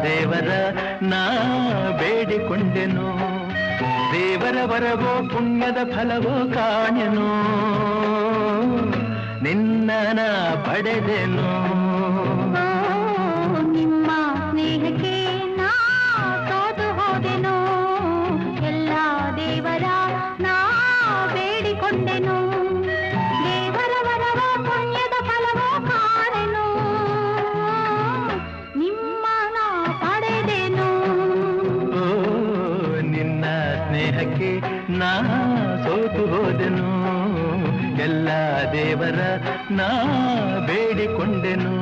ದೇವರ ನಾ ಬೇಡಿಕೊಂಡೆನು ದೇವರ ವರವೋ ಪುಣ್ಯದ ಫಲವೋ ಕಾಣೆನು ನಿನ್ನ ನಾ ಪಡೆದೆನು ನಿಮ್ಮ ಸ್ನೇಹಕ್ಕೆ ನಾ ಸೋತು ಹೋದೆನು ಎಲ್ಲ ದೇವರ ನಾ ಬೇಡಿಕೊಂಡೆನು ದೇವರ ವರವೋ ಪುಣ್ಯದ ಫಲವೋ ಕಾಣೆನು ನಿಮ್ಮ ನಾ ಪಡೆದೆನು ನಿನ್ನ ಸ್ನೇಹಕ್ಕೆ ನಾ ಸೋತು ಹೋದೆನು ಎಲ್ಲ ದೇವರ ನಾ ಬೇಡಿಕೊಂಡೆನು